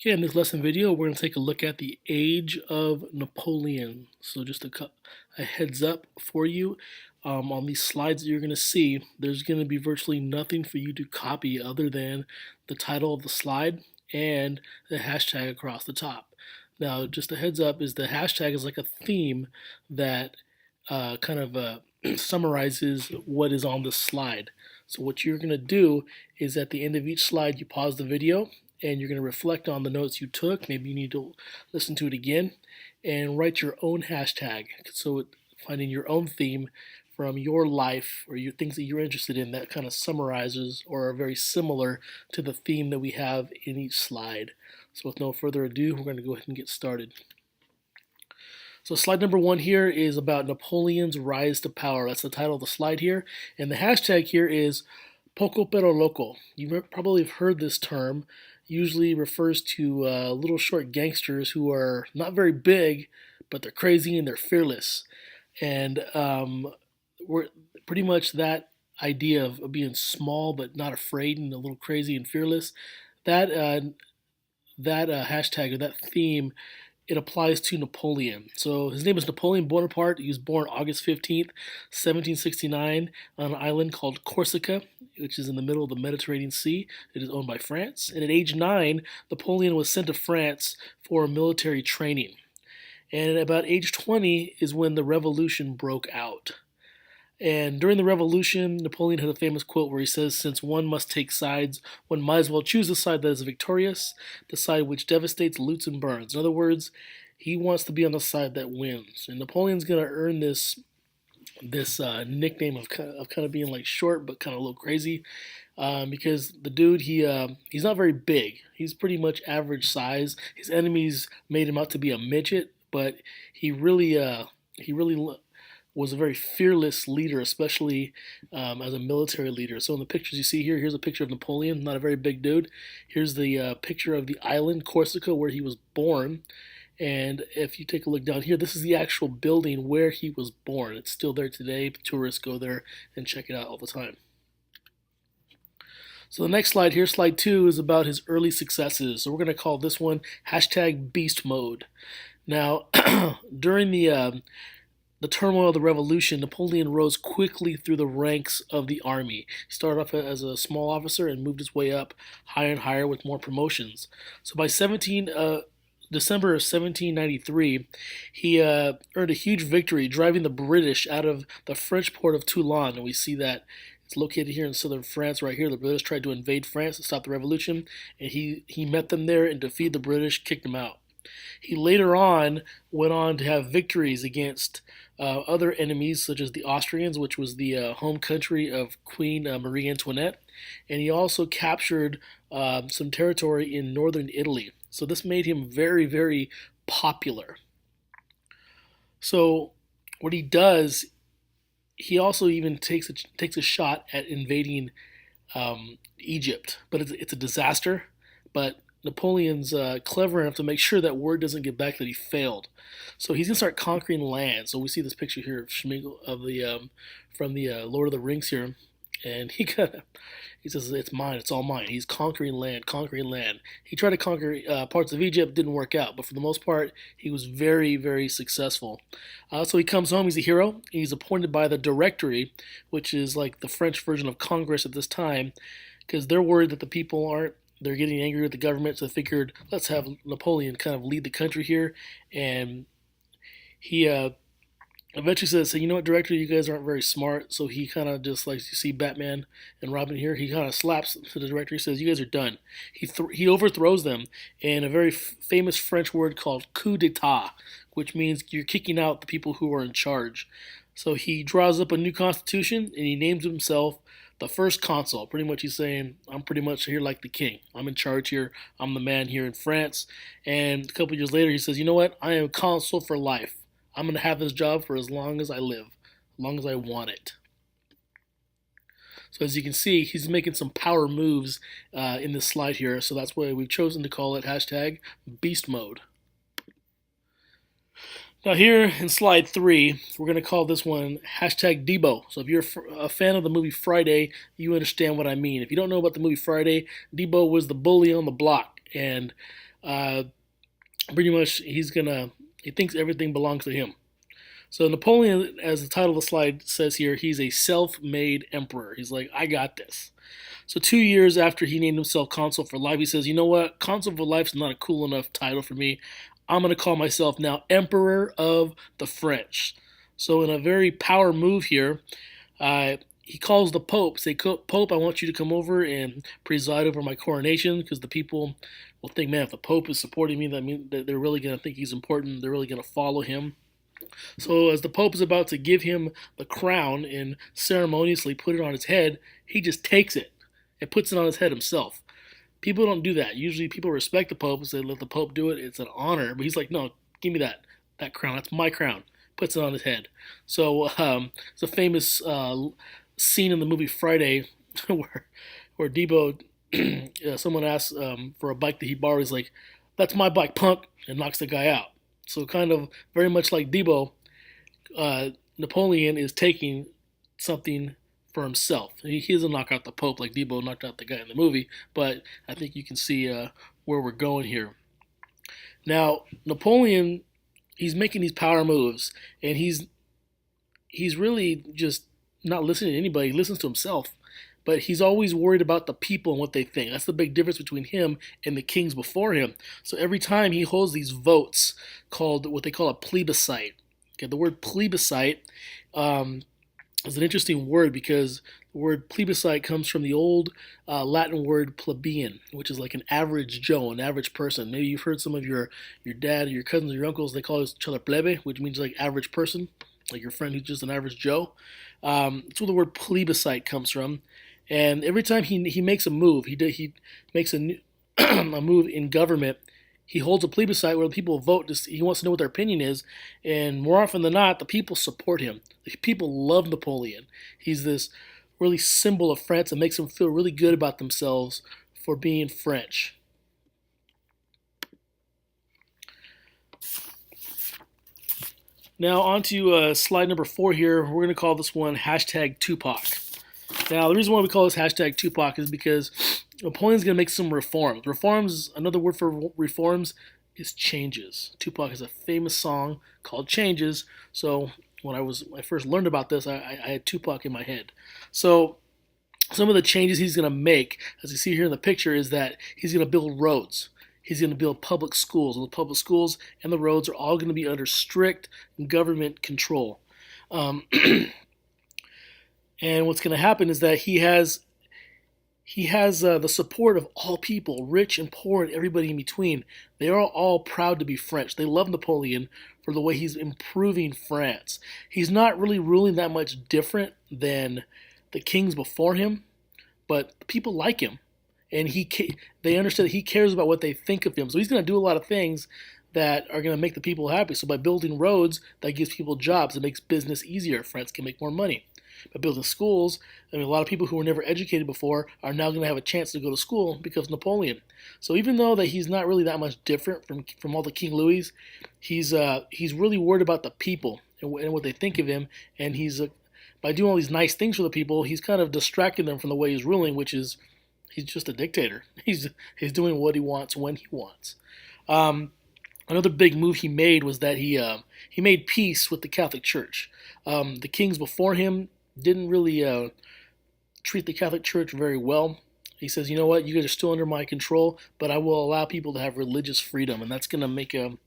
Okay, in this lesson video, we're going to take a look at the age of Napoleon. So just a heads up for you, on these slides that you're going to see, there's going to be virtually nothing for you to copy other than the title of the slide and the hashtag across the top. Now, just a heads up is the hashtag is like a theme that summarizes what is on the slide. So what you're going to do is at the end of each slide, you pause the video and you're going to reflect on the notes you took. Maybe you need to listen to it again and write your own hashtag. So finding your own theme from your life or your things that you're interested in that kind of summarizes or are very similar to the theme that we have in each slide. So with no further ado, we're going to go ahead and get started. So slide number 1 here is about Napoleon's rise to power. That's the title of the slide here. And the hashtag here is PocoPeroLoco. You probably have heard this term. Usually refers to little short gangsters who are not very big, but they're crazy and they're fearless. And we're pretty much that idea of being small but not afraid and a little crazy and fearless. That hashtag or that theme, it applies to Napoleon. So his name is Napoleon Bonaparte. He was born August 15th, 1769 on an island called Corsica, which is in the middle of the Mediterranean Sea. It is owned by France. And at age 9, Napoleon was sent to France for military training. And at about age 20 is when the revolution broke out. And during the revolution, Napoleon had a famous quote where he says, "Since one must take sides, one might as well choose the side that is victorious, the side which devastates, loots, and burns." In other words, he wants to be on the side that wins. And Napoleon's going to earn this nickname of kind of being like short but kind of a little crazy, because the dude, he's not very big. He's pretty much average size. His enemies made him out to be a midget, but he really was a very fearless leader, especially as a military leader. So in the pictures you see here, here's a picture of Napoleon, not a very big dude. Here's the picture of the island, Corsica, where he was born. And if you take a look down here, this is the actual building where he was born. It's still there today. Tourists go there and check it out all the time. So the next slide here, slide 2, is about his early successes. So we're going to call this one hashtag beast mode. Now, during the turmoil of the revolution, Napoleon rose quickly through the ranks of the army. He started off as a small officer and moved his way up higher and higher with more promotions. So by December of 1793, he earned a huge victory, driving the British out of the French port of Toulon. And we see that it's located here in southern France right here. The British tried to invade France to stop the revolution, and he met them there and defeated the British, kicked them out. He later on went on to have victories against other enemies, such as the Austrians, which was the home country of Queen Marie Antoinette, and he also captured some territory in northern Italy. So this made him very, very popular. So what he does, he also even takes a shot at invading Egypt, but it's a disaster. But Napoleon's clever enough to make sure that word doesn't get back that he failed. So he's gonna start conquering land. So we see this picture here of Schmeagol of the from the Lord of the Rings here, and he says it's mine, it's all mine. He's conquering land, conquering land. He tried to conquer parts of Egypt, didn't work out, but for the most part, he was very, very successful. So he comes home, he's a hero. He's appointed by the Directory, which is like the French version of Congress at this time, because they're worried that the people aren't. They're getting angry with the government, so they figured, let's have Napoleon kind of lead the country here. And he eventually says, "So you know what, Director, you guys aren't very smart." So he kind of just, like you see Batman and Robin here, he kind of slaps to the Director. He says, "You guys are done." He overthrows them in a very famous French word called coup d'état, which means you're kicking out the people who are in charge. So he draws up a new constitution and he names himself the first consul. Pretty much he's saying, I'm pretty much here like the king. I'm in charge here. I'm the man here in France. And a couple years later, he says, you know what? I am consul for life. I'm going to have this job for as long as I live, as long as I want it. So as you can see, he's making some power moves in this slide here. So that's why we've chosen to call it hashtag beast mode. Now here in slide 3, we're going to call this one hashtag Deebo. So if you're a fan of the movie Friday, you understand what I mean. If you don't know about the movie Friday, Deebo was the bully on the block. And Uh, Pretty much, he thinks everything belongs to him. So Napoleon, as the title of the slide says here, he's a self-made emperor. He's like, I got this. So 2 years after he named himself consul for life, he says, you know what? Consul for life is not a cool enough title for me. I'm going to call myself now Emperor of the French. So in a very power move here, he calls the Pope, say, Pope, I want you to come over and preside over my coronation, because the people will think, man, if the Pope is supporting me, that means that they're really going to think he's important. They're really going to follow him. So as the Pope is about to give him the crown and ceremoniously put it on his head, he just takes it and puts it on his head himself. People don't do that. Usually people respect the Pope and say, let the Pope do it. It's an honor. But he's like, no, give me that crown. That's my crown. Puts it on his head. So it's a famous scene in the movie Friday where Deebo, someone asks for a bike that he borrowed. He's like, that's my bike, punk, and knocks the guy out. So kind of very much like Deebo, Napoleon is taking something for himself. He doesn't knock out the Pope like Deebo knocked out the guy in the movie, but I think you can see where we're going here. Now, Napoleon, he's making these power moves, and he's really just not listening to anybody. He listens to himself, but he's always worried about the people and what they think. That's the big difference between him and the kings before him. So every time he holds these votes called what they call a plebiscite. Okay, the word plebiscite is an interesting word because the word plebiscite comes from the old Latin word plebeian, which is like an average Joe, an average person. Maybe you've heard some of your dad or your cousins or your uncles, they call each other plebe, which means like average person, like your friend who's just an average Joe. That's where the word plebiscite comes from. And every time he makes a move, he makes a move in government. He holds a plebiscite where the people vote. He wants to know what their opinion is, and more often than not, the people support him. The people love Napoleon. He's this really symbol of France that makes them feel really good about themselves for being French. Now on to slide number 4 here. We're going to call this one hashtag Tupac. Now, the reason why we call this hashtag Tupac is because Napoleon's going to make some reforms. Reforms, another word for reforms, is changes. Tupac has a famous song called Changes. So when I first learned about this, I had Tupac in my head. So some of the changes he's going to make, as you see here in the picture, is that he's going to build roads. He's going to build public schools. And the public schools and the roads are all going to be under strict government control. And what's going to happen is that he has the support of all people, rich and poor and everybody in between. They are all proud to be French. They love Napoleon for the way he's improving France. He's not really ruling that much different than the kings before him, but people like him. And they understand that he cares about what they think of him. So he's going to do a lot of things that are going to make the people happy. So by building roads, that gives people jobs. It makes business easier. France can make more money. By building schools, I mean, a lot of people who were never educated before are now going to have a chance to go to school because of Napoleon. So even though that he's not really that much different from all the King Louis, he's really worried about the people and what they think of him. And by doing all these nice things for the people, he's kind of distracting them from the way he's ruling, which is he's just a dictator. He's doing what he wants when he wants. Another big move he made was that he made peace with the Catholic Church. The kings before him didn't really treat the Catholic Church very well. He says, you know what, you guys are still under my control, but I will allow people to have religious freedom, and that's going to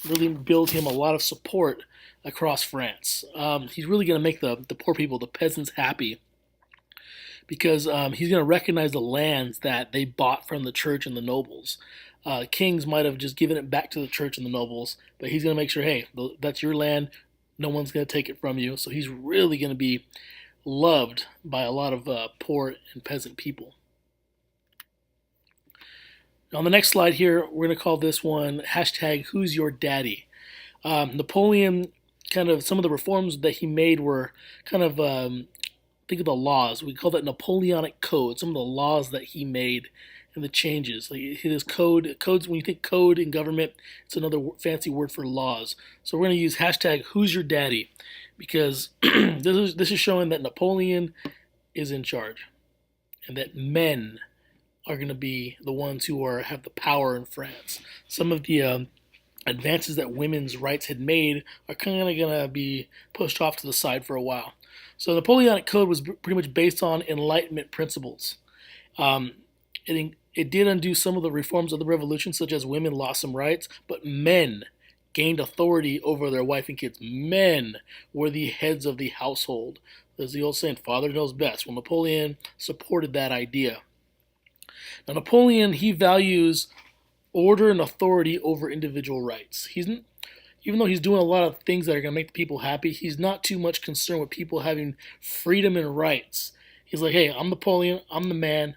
really build him a lot of support across France. He's really going to make the poor people, the peasants, happy, because he's going to recognize the lands that they bought from the church and the nobles. Kings might have just given it back to the church and the nobles, but he's going to make sure, hey, that's your land. No one's going to take it from you. So he's really going to be loved by a lot of poor and peasant people. On the next slide here, we're going to call this one hashtag WhosYourDaddy. Napoleon, kind of some of the reforms that he made were kind of, think of the laws. We call that Napoleonic code, some of the laws that he made and the changes. Like his codes, when you think code in government, it's another fancy word for laws. So we're going to use hashtag WhosYourDaddy because this is showing that Napoleon is in charge and that men are going to be the ones who have the power in France. Some of the advances that women's rights had made are kind of going to be pushed off to the side for a while. So the Napoleonic Code was pretty much based on Enlightenment principles. Um, it did undo some of the reforms of the revolution, such as women lost some rights, but men gained authority over their wife and kids. Men were the heads of the household. There's the old saying, father knows best. Well, Napoleon supported that idea. Now, Napoleon, he values order and authority over individual rights. Even though he's doing a lot of things that are going to make the people happy, he's not too much concerned with people having freedom and rights. He's like, hey, I'm Napoleon, I'm the man,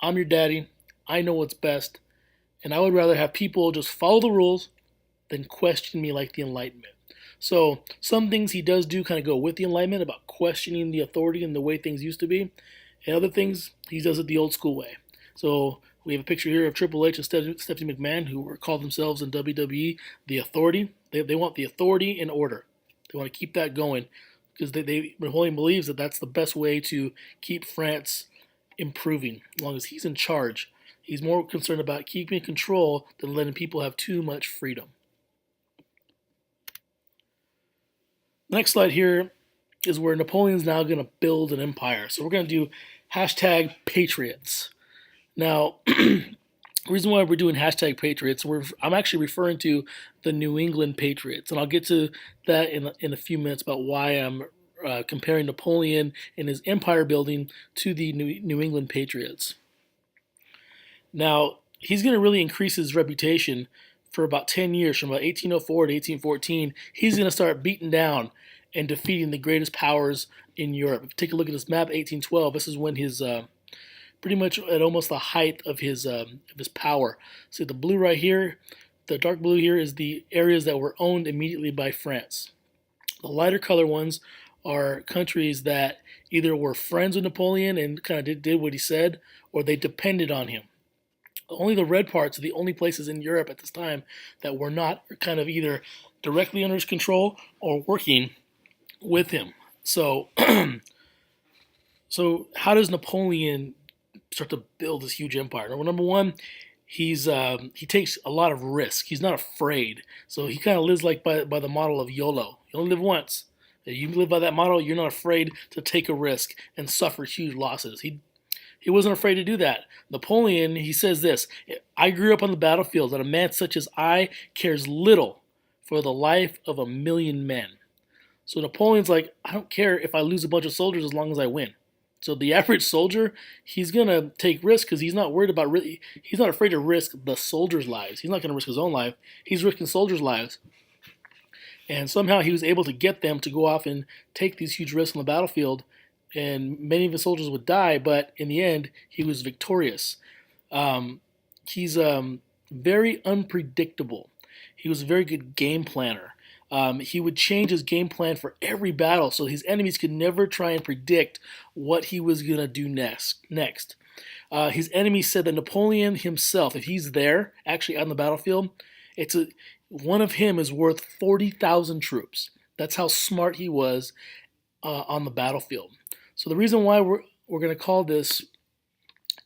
I'm your daddy, I know what's best, and I would rather have people just follow the rules than question me like the Enlightenment. So some things he does do kind of go with the Enlightenment about questioning the authority and the way things used to be, and other things he does it the old school way. So we have a picture here of Triple H and Stephanie McMahon, who call themselves in WWE the Authority. They want the authority and order. They want to keep that going because Napoleon believes that that's the best way to keep France improving. As long as he's in charge, he's more concerned about keeping control than letting people have too much freedom. The next slide here is where Napoleon's now going to build an empire. So we're going to do hashtag Patriots. Now, the reason why we're doing hashtag Patriots, I'm actually referring to the New England Patriots, and I'll get to that in a few minutes about why I'm comparing Napoleon and his empire building to the New England Patriots. Now, he's going to really increase his reputation for about 10 years, from about 1804 to 1814. He's going to start beating down and defeating the greatest powers in Europe. If you take a look at this map, 1812, this is when his pretty much at almost the height of his power. See the blue right here, the dark blue here is the areas that were owned immediately by France. The lighter color ones are countries that either were friends with Napoleon and kind of did what he said, or they depended on him. Only the red parts are the only places in Europe at this time that were not kind of either directly under his control or working with him. So, so how does Napoleon start to build this huge empire? Well, number one, he takes a lot of risk. He's not afraid. So he kind of lives like by the model of YOLO. You only live once. If you live by that model, you're not afraid to take a risk and suffer huge losses. He wasn't afraid to do that. Napoleon, he says this, I grew up on the battlefield, and a man such as I cares little for the life of 1,000,000 men. So Napoleon's like, I don't care if I lose a bunch of soldiers as long as I win. So the average soldier, he's going to take risks because he's not worried about he's not afraid to risk the soldiers' lives. He's not going to risk his own life. He's risking soldiers' lives. And somehow he was able to get them to go off and take these huge risks on the battlefield, and many of his soldiers would die, but in the end, he was victorious. He's very unpredictable. He was a very good game planner. He would change his game plan for every battle, so his enemies could never try and predict what he was going to do next. His enemies said that Napoleon himself, if he's there, actually on the battlefield, one of him is worth 40,000 troops. That's how smart he was on the battlefield. So the reason why we're going to call this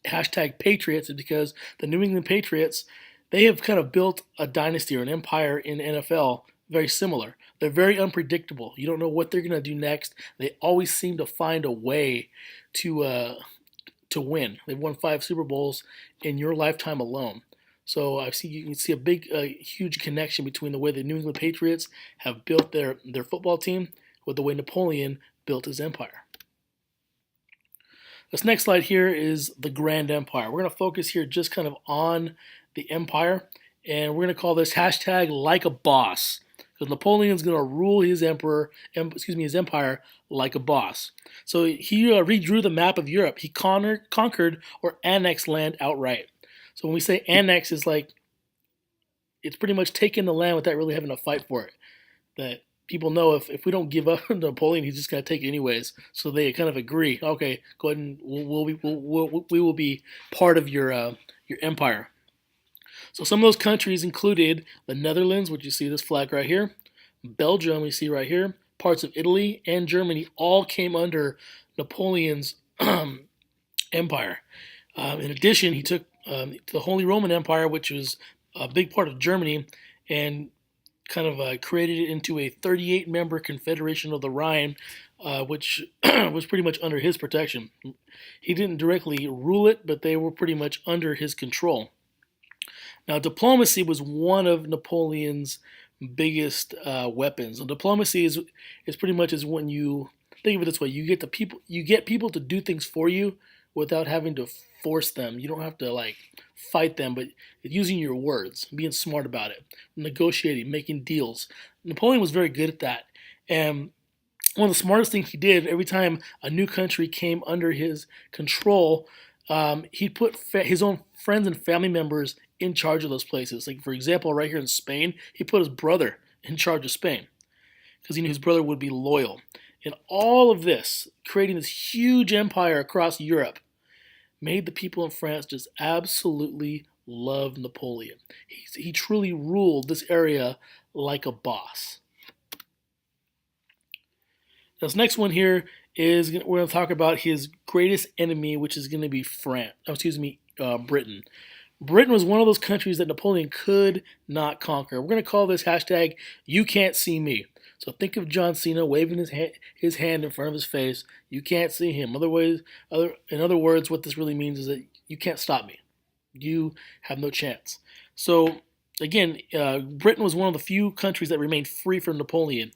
hashtag Patriots is because the New England Patriots, they have kind of built a dynasty or an empire in NFL very similar. They're very unpredictable. You don't know what they're going to do next. They always seem to find a way to win. They've won 5 Super Bowls in your lifetime alone. So you can see a big, huge connection between the way the New England Patriots have built their football team with the way Napoleon built his empire. This next slide here is the Grand Empire. We're going to focus here just kind of on the empire, and we're going to call this hashtag LikeABoss, because Napoleon's going to rule his empire like a boss. So he redrew the map of Europe. He conquered or annexed land outright. So when we say annex, it's like it's pretty much taking the land without really having to fight for it. That people know if we don't give up to Napoleon, he's just going to take it anyways. So they kind of agree. Okay, go ahead and we will be part of your empire. So some of those countries included the Netherlands, which you see this flag right here, Belgium, you see right here, parts of Italy and Germany all came under Napoleon's empire. In addition, he took the Holy Roman Empire, which was a big part of Germany, and kind of created it into a 38-member Confederation of the Rhine, which was pretty much under his protection. He didn't directly rule it, but they were pretty much under his control. Now, diplomacy was one of Napoleon's biggest weapons. And diplomacy is pretty much is when you think of it this way: you get people to do things for you without having to force them. You don't have to like fight them, but using your words, being smart about it, negotiating, making deals. Napoleon was very good at that, and one of the smartest things he did every time a new country came under his control, he'd put his own friends and family members in charge of those places. Like, for example, right here in Spain, he put his brother in charge of Spain because he knew his brother would be loyal. And all of this, creating this huge empire across Europe, made the people in France just absolutely love Napoleon. He truly ruled this area like a boss. This next one here is we're going to talk about his greatest enemy, which is going to be Britain. Britain was one of those countries that Napoleon could not conquer. We're going to call this hashtag "You Can't See Me." So think of John Cena waving his hand in front of his face. You can't see him. In other words, what this really means is that you can't stop me. You have no chance. So again, Britain was one of the few countries that remained free from Napoleon.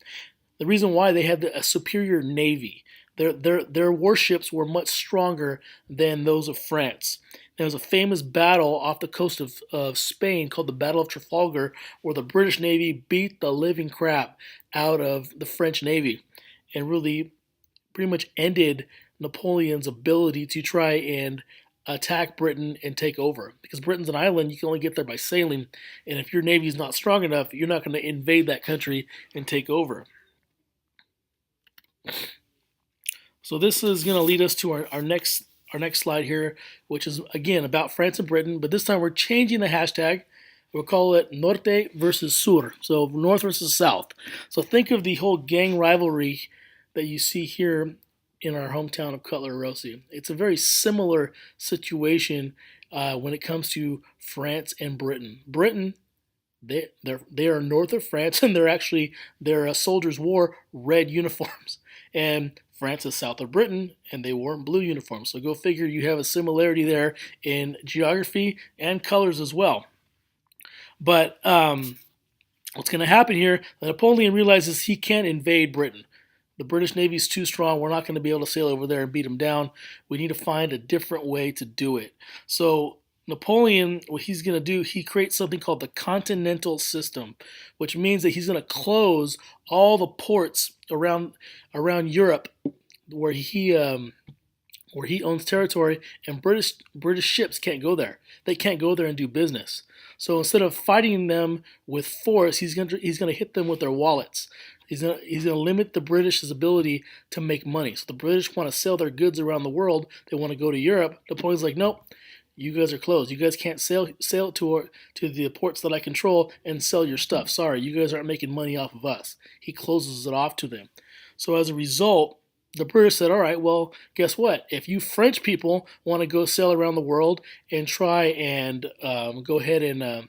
The reason why, they had a superior navy. Their warships were much stronger than those of France. There was a famous battle off the coast of Spain called the Battle of Trafalgar, where the British Navy beat the living crap out of the French Navy and really pretty much ended Napoleon's ability to try and attack Britain and take over. Because Britain's an island, you can only get there by sailing, and if your navy is not strong enough, you're not going to invade that country and take over. So this is going to lead us to our next slide here, which is again about France and Britain, but this time we're changing the hashtag. We'll call it NorteVsSur, so North versus South. So think of the whole gang rivalry that you see here in our hometown of Cutler Rossi. It's a very similar situation when it comes to France and Britain. Britain, they are north of France, and their soldiers wore red uniforms, and France is south of Britain, and they wore blue uniforms. So go figure, you have a similarity there in geography and colors as well. But what's going to happen here, Napoleon realizes he can't invade Britain. The British Navy is too strong. We're not going to be able to sail over there and beat them down. We need to find a different way to do it. So Napoleon, what he's going to do, he creates something called the Continental System, which means that he's going to close all the ports around Europe where he owns territory, and British ships can't go there. They can't go there and do business. So instead of fighting them with force, he's going to hit them with their wallets. He's going to limit the British's ability to make money. So the British want to sell their goods around the world. They want to go to Europe. Napoleon's like, nope. You guys are closed. You guys can't sail to the ports that I control and sell your stuff. Sorry, you guys aren't making money off of us. He closes it off to them. So as a result, the British said, all right, well, guess what? If you French people want to go sail around the world and try and go ahead and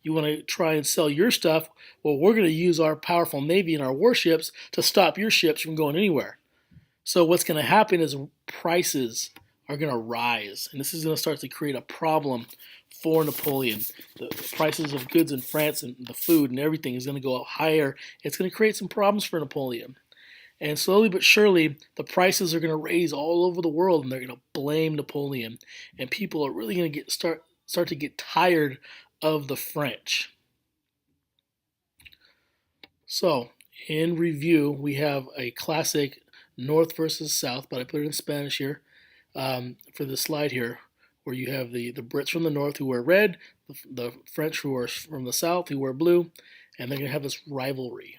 you want to try and sell your stuff, well, we're going to use our powerful navy and our warships to stop your ships from going anywhere. So what's going to happen is prices are going to rise, and this is going to start to create a problem for Napoleon. The prices of goods in France and the food and everything is going to go up higher. It's going to create some problems for Napoleon. And slowly but surely, the prices are going to raise all over the world, and they're going to blame Napoleon. And people are really going to start to get tired of the French. So, in review, we have a classic North versus South, but I put it in Spanish here. For this slide here, where you have the Brits from the north who wear red, the French who are from the south who wear blue, and they're going to have this rivalry.